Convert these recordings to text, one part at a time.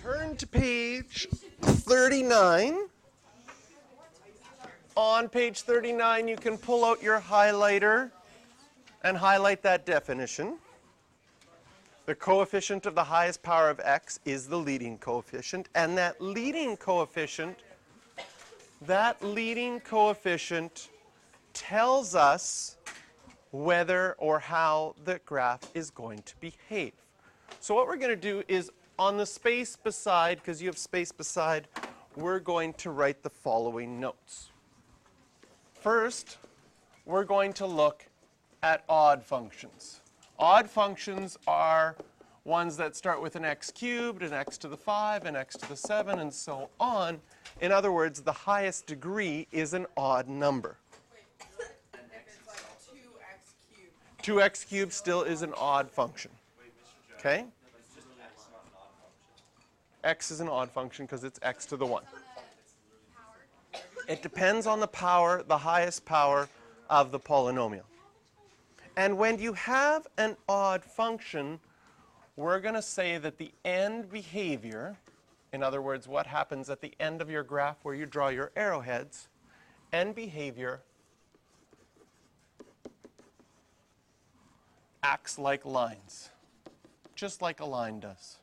Turn to page 39. On page 39, you can pull out your highlighter and highlight that definition. The coefficient of the highest power of x is the leading coefficient, and that leading coefficient tells us whether or how the graph is going to behave. So what we're going to do is on the space beside, because you have space beside, we're going to write the following notes. First, we're going to look at odd functions. Odd functions are ones that start with an x cubed, an x to the 5, an x to the 7, and so on. In other words, the highest degree is an odd number. Wait, and if it's like 2x cubed? 2x cubed still is an odd function. Okay? X is an odd function because it's x to the 1. It depends on the power, the highest power of the polynomial. And when you have an odd function, we're going to say that the end behavior, in other words, what happens at the end of your graph where you draw your arrowheads, end behavior acts like lines, just like a line does.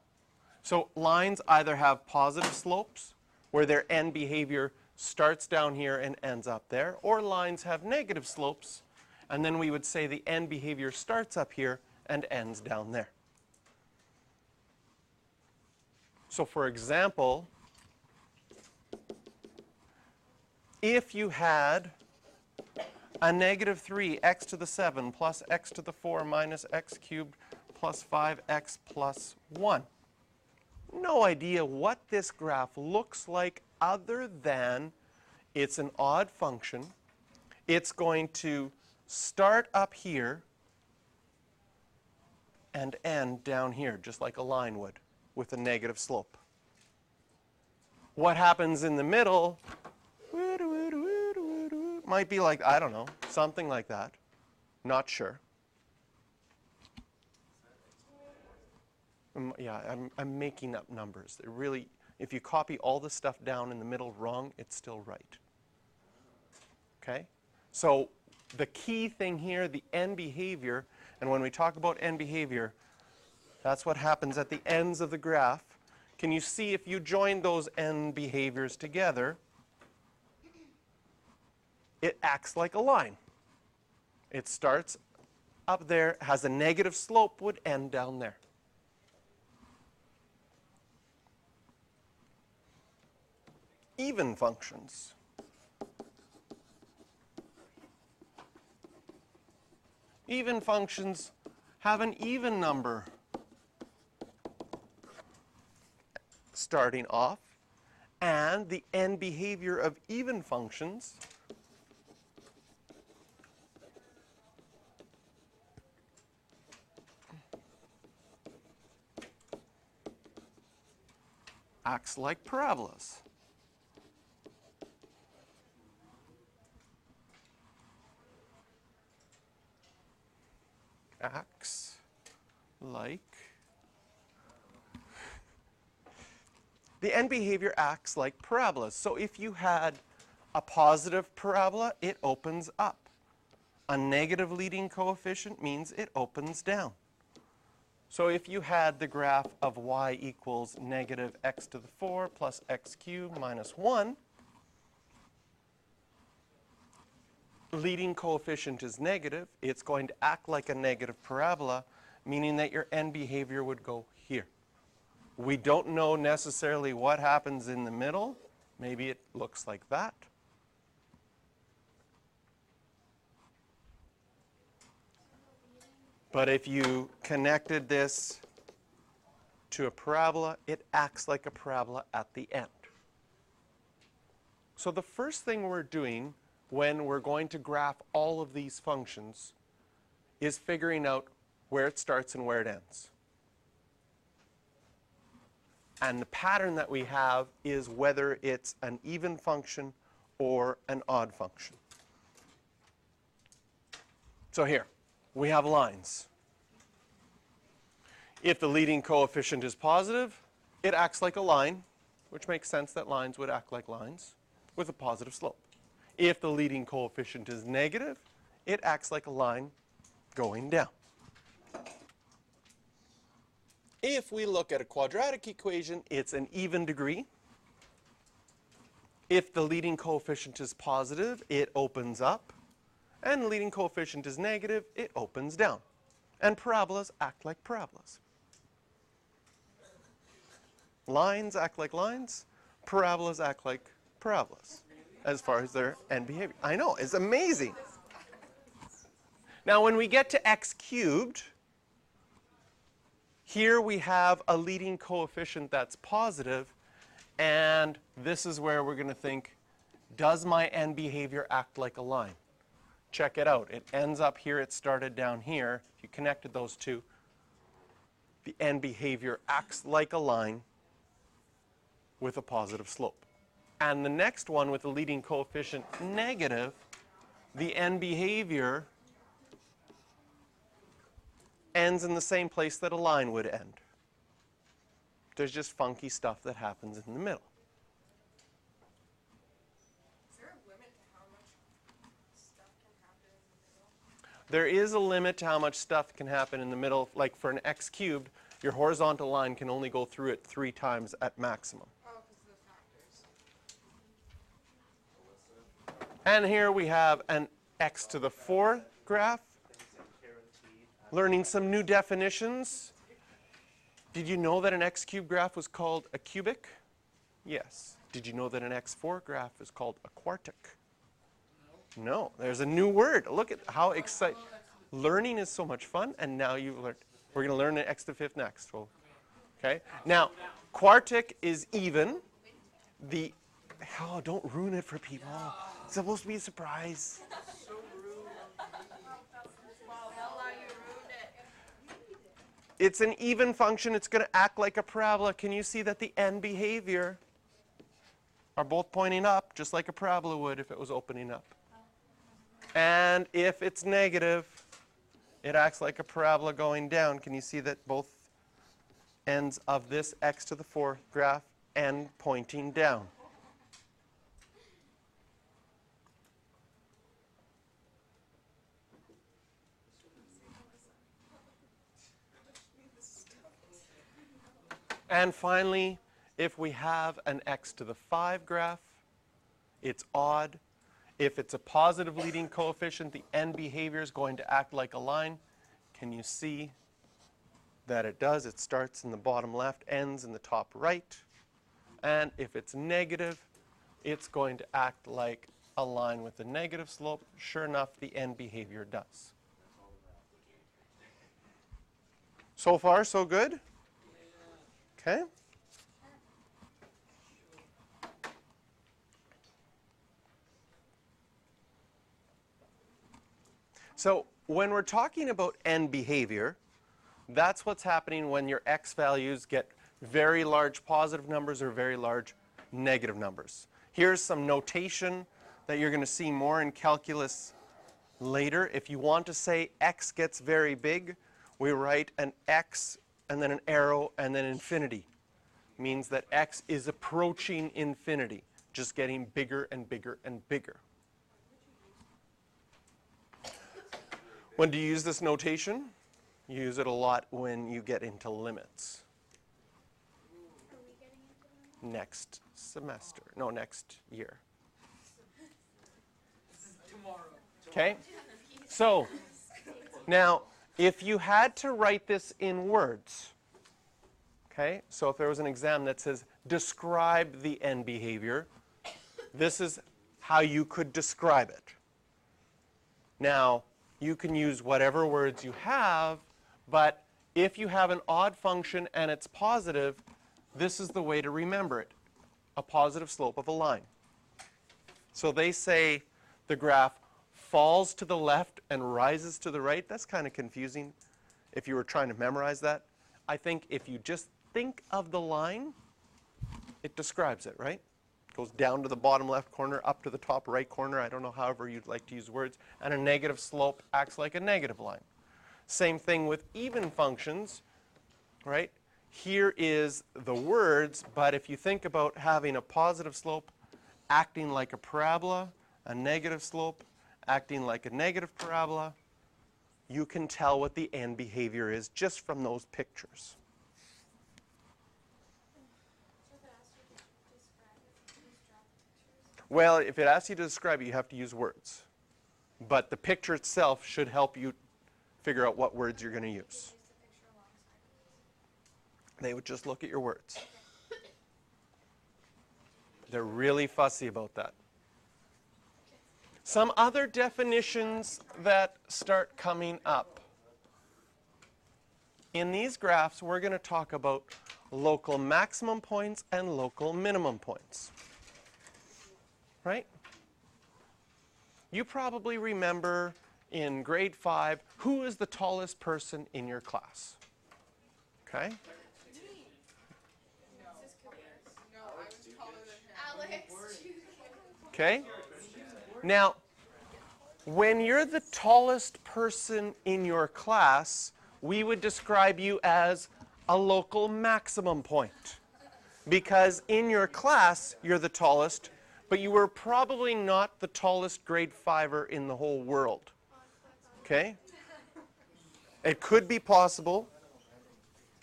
So lines either have positive slopes, where their end behavior starts down here and ends up there, or lines have negative slopes, and then we would say the end behavior starts up here and ends down there. So for example, if you had a negative 3 x to the 7 plus x to the 4 minus x cubed plus 5x plus 1, no idea what this graph looks like other than it's an odd function. It's going to start up here and end down here, just like a line would, with a negative slope. What happens in the middle might be like, I don't know, something like that. Not sure. Yeah, I'm making up numbers. They're really, if you copy all the stuff down in the middle wrong, it's still right. Okay? So the key thing here, the end behavior, and when we talk about end behavior, that's what happens at the ends of the graph. Can you see if you join those end behaviors together, it acts like a line. It starts up there, has a negative slope, would end down there. Even functions. Even functions have an even number starting off, and the end behavior of even functions acts like parabolas. Acts like, the end behavior acts like parabolas. So if you had a positive parabola, it opens up. A negative leading coefficient means it opens down. So if you had the graph of y equals negative x to the 4 plus x cubed minus 1, leading coefficient is negative, it's going to act like a negative parabola, meaning that your end behavior would go here. We don't know necessarily what happens in the middle. Maybe it looks like that. But if you connected this to a parabola, it acts like a parabola at the end. So the first thing we're doing when we're going to graph all of these functions is figuring out where it starts and where it ends. And the pattern that we have is whether it's an even function or an odd function. So here, we have lines. If the leading coefficient is positive, it acts like a line, which makes sense that lines would act like lines with a positive slope. If the leading coefficient is negative, it acts like a line going down. If we look at a quadratic equation, it's an even degree. If the leading coefficient is positive, it opens up. And the leading coefficient is negative, it opens down. And parabolas act like parabolas. Lines act like lines. Parabolas act like parabolas as far as their end behavior. I know, it's amazing. Now when we get to x cubed, here we have a leading coefficient that's positive, and this is where we're going to think, does my end behavior act like a line? Check it out. It ends up here. It started down here. If you connected those two, the end behavior acts like a line with a positive slope. And the next one with the leading coefficient negative, the end behavior ends in the same place that a line would end. There's just funky stuff that happens in the middle. Is there a limit to how much stuff can happen in the middle? There is a limit to how much stuff can happen in the middle. Like for an x cubed, your horizontal line can only go through it 3 times at maximum. Oh, because of the factors. And here we have an x to the 4 graph. Learning some new definitions. Did you know that an x cubed graph was called a cubic? Yes. Did you know that an x4 graph is called a quartic? No. There's a new word. Look at how exciting. Learning is so much fun, and now you've learned. We're going to learn an x to 5th next. Well, okay. Now, quartic is even. Oh, don't ruin it for people. It's supposed to be a surprise. It's an even function. It's going to act like a parabola. Can you see that the end behavior are both pointing up, just like a parabola would if it was opening up? And if it's negative, it acts like a parabola going down. Can you see that both ends of this x to the 4 graph end pointing down? And finally, if we have an x to the 5 graph, it's odd. If it's a positive leading coefficient, the end behavior is going to act like a line. Can you see that it does? It starts in the bottom left, ends in the top right. And if it's negative, it's going to act like a line with a negative slope. Sure enough, the end behavior does. So far, so good? Okay. So when we're talking about end behavior, that's what's happening when your x values get very large positive numbers or very large negative numbers. Here's some notation that you're going to see more in calculus later. If you want to say x gets very big, we write an x and then an arrow and then infinity. Means that x is approaching infinity, just getting bigger and bigger and bigger. When do you use this notation? You use it a lot when you get into limits. Next semester. No, next year. Okay? So, now, if you had to write this in words, okay, so if there was an exam that says, describe the end behavior, this is how you could describe it. Now, you can use whatever words you have, but if you have an odd function and it's positive, this is the way to remember it, a positive slope of a line. So they say the graph falls to the left and rises to the right. That's kind of confusing if you were trying to memorize that. I think if you just think of the line, it describes it, right? It goes down to the bottom left corner, up to the top right corner. I don't know however you'd like to use words. And a negative slope acts like a negative line. Same thing with even functions, right? here is the words, but if you think about having a positive slope acting like a parabola, a negative slope acting like a negative parabola, you can tell what the end behavior is just from those pictures. Well, if it asks you to describe it, you have to use words. But the picture itself should help you figure out what words you're going to use. They would just look at your words. They're really fussy about that. Some other definitions that start coming up. In these graphs, we're going to talk about local maximum points and local minimum points. Right? You probably remember in grade 5, who is the tallest person in your class? Okay? No, I was taller than him. Alex. Okay? Now, when you're the tallest person in your class, we would describe you as a local maximum point. Because in your class, you're the tallest, but you were probably not the tallest grade 5er in the whole world. Okay? It could be possible.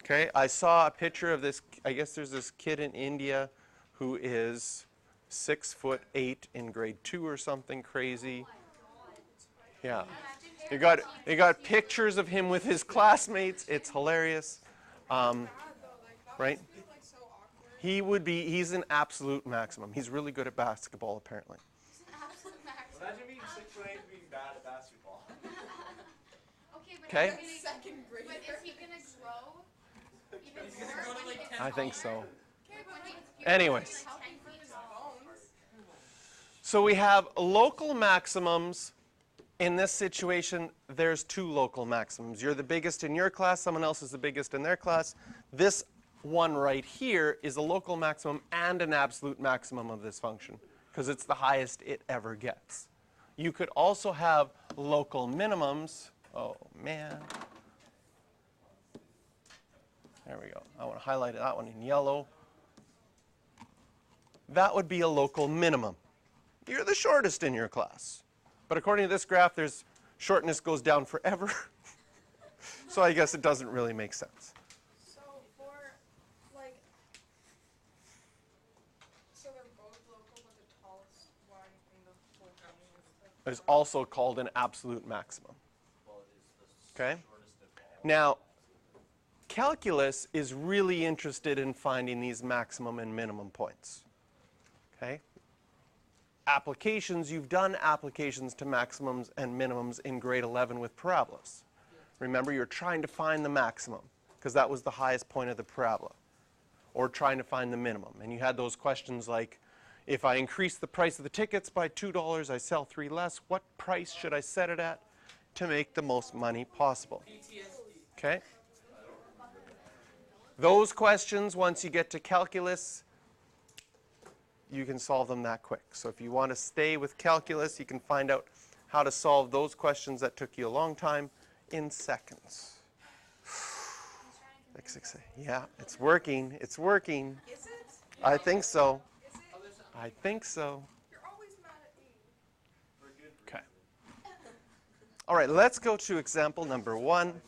Okay? I saw a picture of this, I guess there's this kid in India who is 6'8" in grade 2 or something crazy. Yeah. They got pictures of him with his classmates. It's hilarious. Right? He's an absolute maximum. He's really good at basketball, apparently. Imagine being 6'8" and being bad at basketball. Okay? Second grade. But is he going to grow even He's gonna more grow to when he like gets 10. I think so. When he's Anyways. like 10 feet tall? So we have local maximums. In this situation, there's 2 local maximums. You're the biggest in your class, someone else is the biggest in their class. This one right here is a local maximum and an absolute maximum of this function, because it's the highest it ever gets. You could also have local minimums. Oh, man. There we go. I want to highlight that one in yellow. That would be a local minimum. You're the shortest in your class. But according to this graph, there's shortness goes down forever. So I guess it doesn't really make sense. So for like, so they're both local, but the tallest one in the whole game is It's also called an absolute maximum. Okay? Now, calculus is really interested in finding these maximum and minimum points. Okay? Applications, you've done applications to maximums and minimums in grade 11 with parabolas. Remember, you're trying to find the maximum because that was the highest point of the parabola, or trying to find the minimum. And you had those questions like, if I increase the price of the tickets by $2, I sell 3 less, what price should I set it at to make the most money possible? Okay? Those questions, once you get to calculus, you can solve them that quick. So if you want to stay with calculus, you can find out how to solve those questions that took you a long time in seconds. Yeah, it's working. It's working. Is it? I think so. Is it? I think so. You're always mad at me. Okay. All right, let's go to example number 1. I love when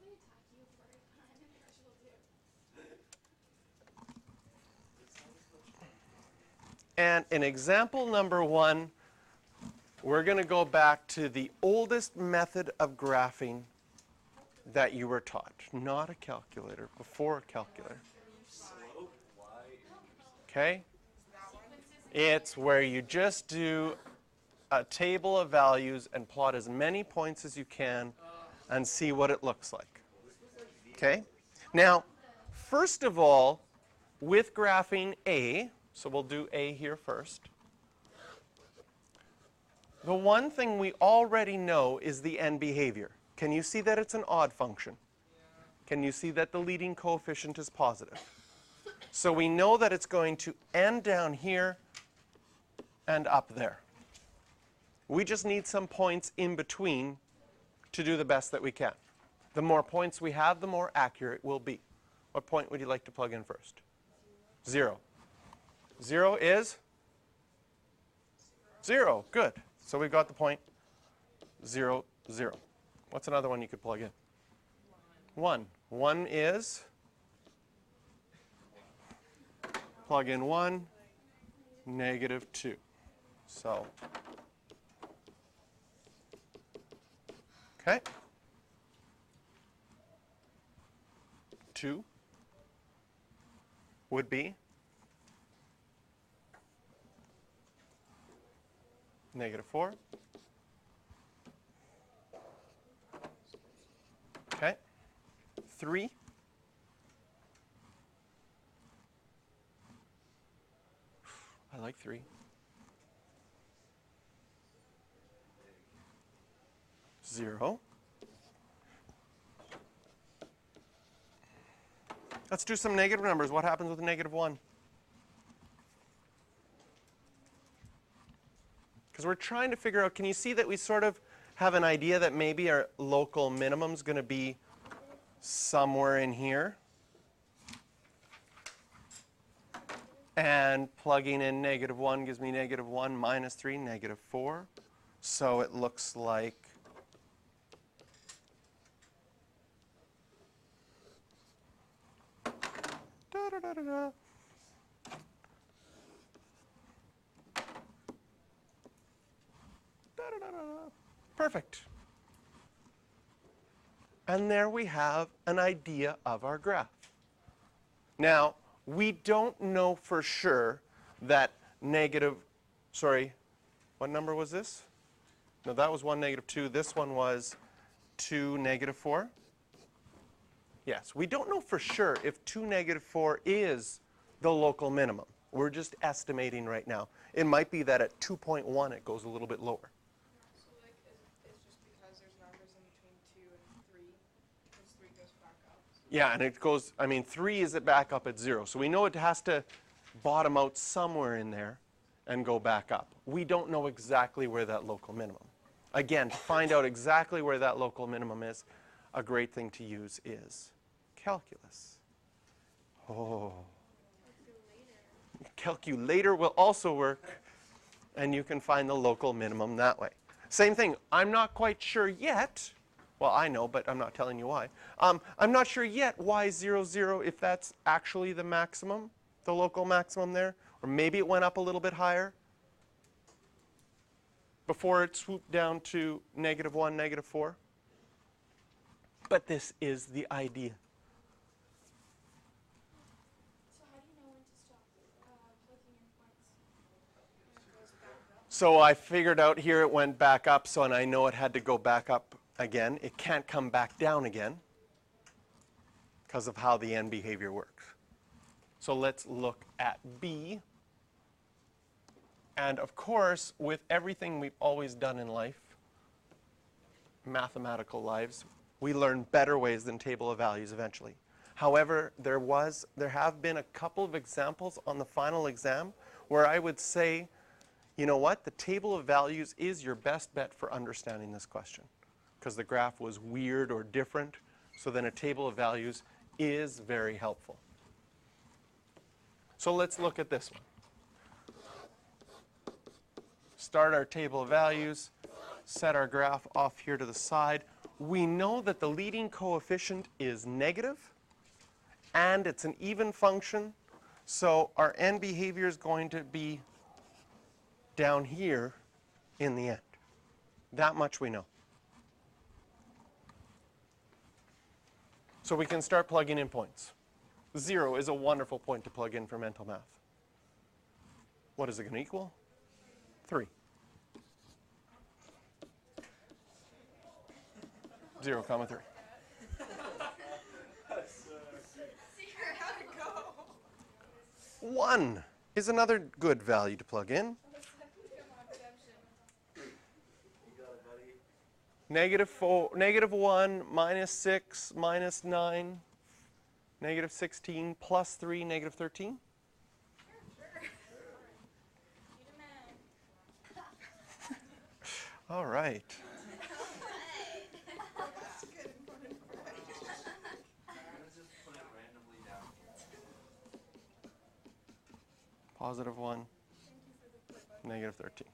they attack you for unintentional too. And in example number 1, we're going to go back to the oldest method of graphing that you were taught. Not a calculator, before a calculator. Okay? It's where you just do a table of values and plot as many points as you can and see what it looks like. Okay? Now, first of all, with graphing A, so we'll do A here first. The one thing we already know is the end behavior. Can you see that it's an odd function? Can you see that the leading coefficient is positive? So we know that it's going to end down here and up there. We just need some points in between to do the best that we can. The more points we have, the more accurate we'll be. What point would you like to plug in first? 0. 0 is 0. Good. So we've got the point 0, 0. What's another one you could plug in? 1. 1 is, plug in 1, negative 2. So, okay. 2 would be negative 4. Okay. 3. I like 3. 0. Let's do some negative numbers. What happens with negative 1? Because we're trying to figure out, can you see that we sort of have an idea that maybe our local minimum is going to be somewhere in here? And plugging in negative 1 gives me negative 1 minus 3, negative 4. So it looks like da, da, da, da, da. Da, da, da, da. Perfect. And there we have an idea of our graph. Now, we don't know for sure that what number was this? No, that was 1, negative 2. This one was 2, negative 4. Yes, we don't know for sure if 2, negative 4 is the local minimum. We're just estimating right now. It might be that at 2.1 it goes a little bit lower. So like, it's just because there's numbers in between 2 and 3, because 3 goes back up. Yeah, and it goes, 3 is it back up at 0. So we know it has to bottom out somewhere in there and go back up. We don't know exactly where that local minimum. Again, to find out exactly where that local minimum is, a great thing to use is calculus. Oh. Calculator will also work, and you can find the local minimum that way. Same thing, I'm not quite sure yet. Well, I know, but I'm not telling you why. I'm not sure yet why 0, 0, if that's actually the maximum, the local maximum there. Or maybe it went up a little bit higher before it swooped down to negative 1, negative 4. But this is the idea. So how do you know when to stop plugging in points? So I figured out here it went back up, so and I know it had to go back up again. It can't come back down again because of how the end behavior works. So let's look at B. And of course, with everything we've always done in life, mathematical lives, we learn better ways than table of values eventually. However, there have been a couple of examples on the final exam where I would say, you know what, the table of values is your best bet for understanding this question because the graph was weird or different, so then a table of values is very helpful. So let's look at this one. Start our table of values, set our graph off here to the side. We know that the leading coefficient is negative, and it's an even function, so our end behavior is going to be down here in the end. That much we know. So we can start plugging in points. 0 is a wonderful point to plug in for mental math. What is it going to equal? 3. 0, 3. How'd it go? 1 is another good value to plug in. Negative 4, negative 1, minus 6, minus 9, negative 16, plus 3, negative 13. All right. positive 1, Thank you for the play-by-play. negative 13.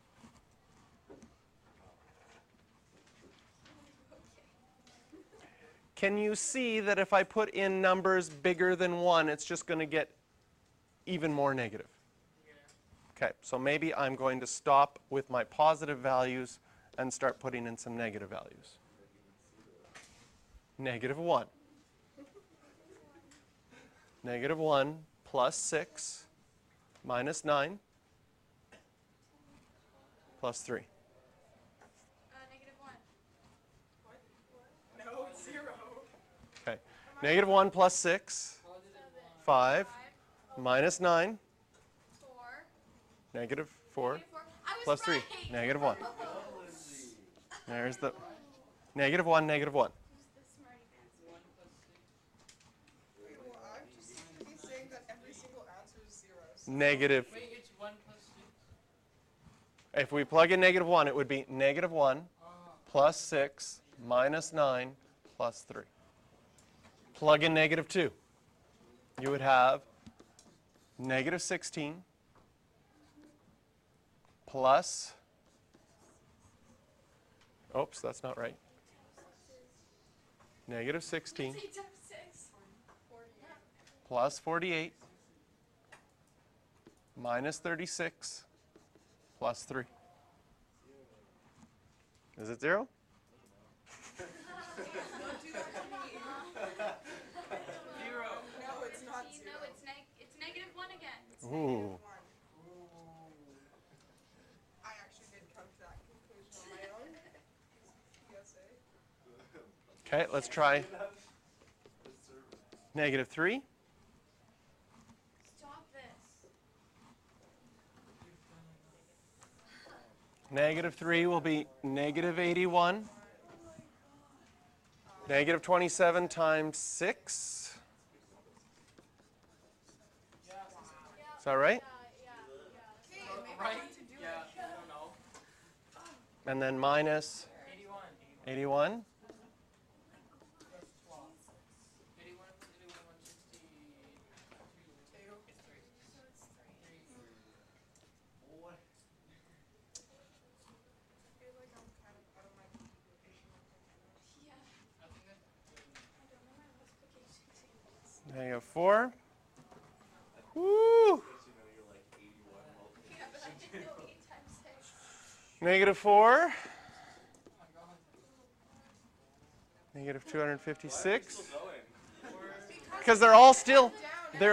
Can you see that if I put in numbers bigger than 1, it's just going to get even more negative? Okay, so maybe I'm going to stop with my positive values and start putting in some negative values. Negative 1. Negative 1 plus 6 minus 9 plus 3. Negative 1. No, it's 0. Okay, negative 1 plus 6, 5 minus 9, 4. negative 4 Negative 4. I was plus 3, right. negative 1. There's the negative 1, negative 1. Who's the smarty pants? Wait, well, I'm just to be saying that every single answer is 0. Negative. Wait, it's 1 plus 6? If we plug in negative 1, it would be negative 1 plus 6 minus 9 plus 3. Plug in negative 2. You would have negative 16 plus, oops, that's not right. Negative 16 8 times 6. 48. plus 48 minus 36 plus 3. Is it 0? Don't do that to me. 0. No, it's not 0. No, it's negative 1 again. It's Ooh. -1. I actually did come to that conclusion on my own. PSA. Okay, let's try negative 3. Stop this. Negative 3 will be negative 81. Negative 27 times 6. Is that right? Yeah. Okay, maybe I Right? want to do Yeah, it. I don't know. And then minus 81. 81. 81, 162. Two. It's 3. So it's 3. What? I feel like I'm kind of out of my communication with my parents. Yeah. I think that's I don't know my multiplication tables. Negative 4. Woo! Yeah, but I didn't know 8 times 6. Negative 4. oh my god. Negative 256. Or Because they're all still, we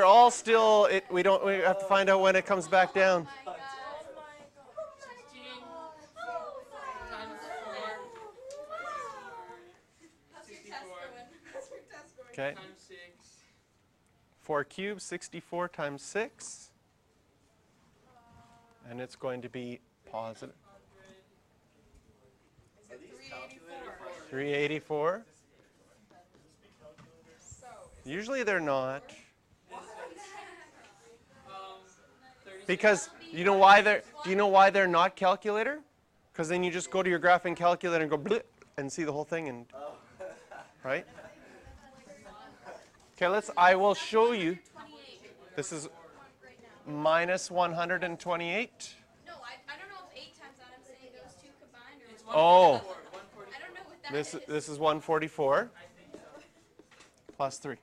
have to find out when it comes back down. Oh my god. 16 times 4 How's your test going? How's your test going? Okay, times 6. 4 cubed, 64 times 6. And it's going to be positive 100. Is it 384? 384. So, Usually they're not. 36. Because do you know why they're not calculator? Because then you just go to your graphing calculator and go blip and see the whole thing and right? Okay, I will show you. 28. This is Right now. minus 128. No, I don't know if 8 times that. I'm saying those two combined or. It's Oh. 144. I don't know what that is. This is 144 I think so. plus 3. Is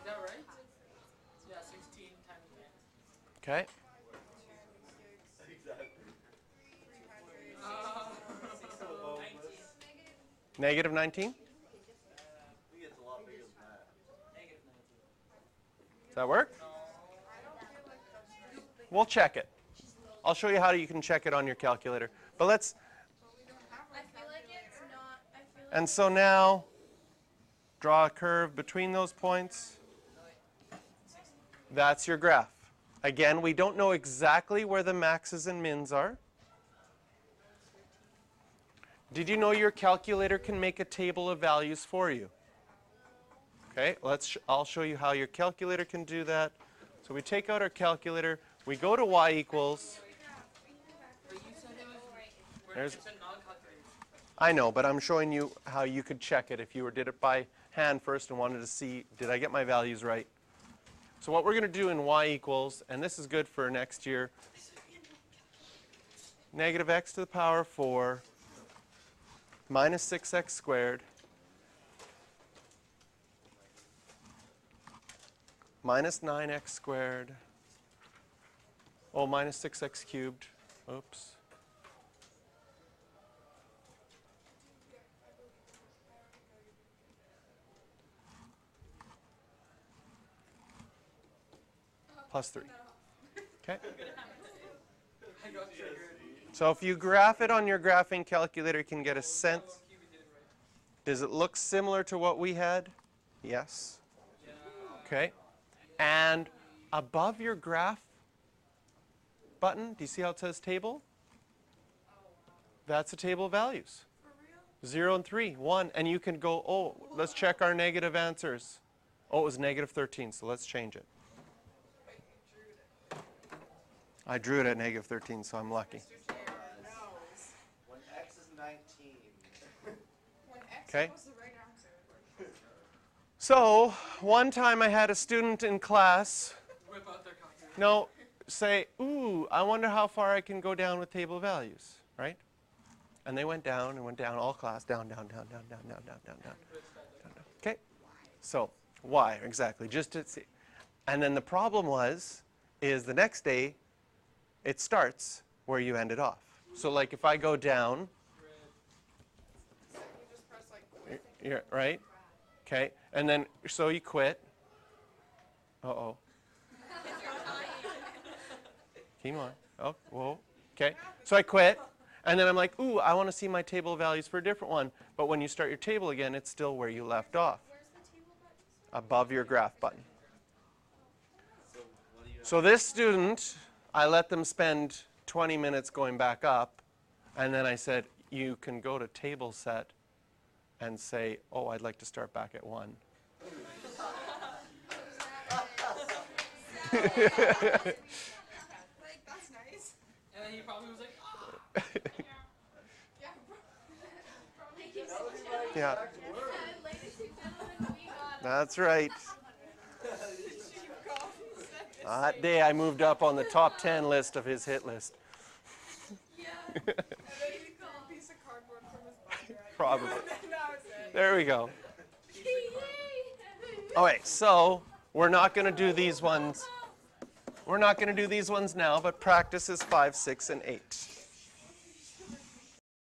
that right? Yeah, 16 times 9. Okay. Negative 19. Does that work? We'll check it. I'll show you how you can check it on your calculator. But let's, I feel like it's not. I feel like and so now, draw a curve between those points. That's your graph. Again, we don't know exactly where the maxes and mins are. Did you know your calculator can make a table of values for you? Okay, I'll show you how your calculator can do that. So we take out our calculator, we go to y equals, But you said it was There's- it's a non-calculated. I know, but I'm showing you how you could check it if you did it by hand first and wanted to see, did I get my values right? So what we're going to do in y equals, and this is good for next year, negative x to the power 4 minus 6x squared minus 9x squared, oh, minus 6x cubed, oops. Plus 3. Okay? So if you graph it on your graphing calculator, you can get a sense. Does it look similar to what we had? Yes. Okay. And above your graph button, do you see how it says table? That's a table of values. 0 and 3, 1. And you can go, oh, let's check our negative answers. Oh, it was negative 13, so let's change it. I drew it at negative 13, so I'm lucky. When x is 19. When X Okay. was the right answer. So one time I had a student in class, Whip out their calculator. no, say, ooh, I wonder how far I can go down with table values, right? And they went down and went down, all class, down, down, down, down, down, down, down, down, down. Okay, so why exactly? Just to see. And then the problem is the next day, it starts where you ended off. So like if I go down, So you just press like quit. you're, right? Okay, and then, so you quit. Uh-oh. Keep on. Oh, whoa. Okay, so I quit. And then I'm like, ooh, I want to see my table of values for a different one. But when you start your table again, it's still where you left off, Where's the table button? above your graph button. So what do you So this student, I let them spend 20 minutes going back up. And then I said, you can go to table set and say, oh, I'd like to start back at 1. Like, that's nice. And then he probably was like, ah. Yeah, bro. Ladies That was and my Yeah. exact word. ladies and gentlemen, we got That's right. You go. That day I moved up on the top 10 list of his hit list. yeah. And then he threw a piece of cardboard from his binder at you. Probably. That was it. There we go. Yay. Okay, so we're not going to do these ones. We're not going to do these ones now, but practice is 5, 6, and 8.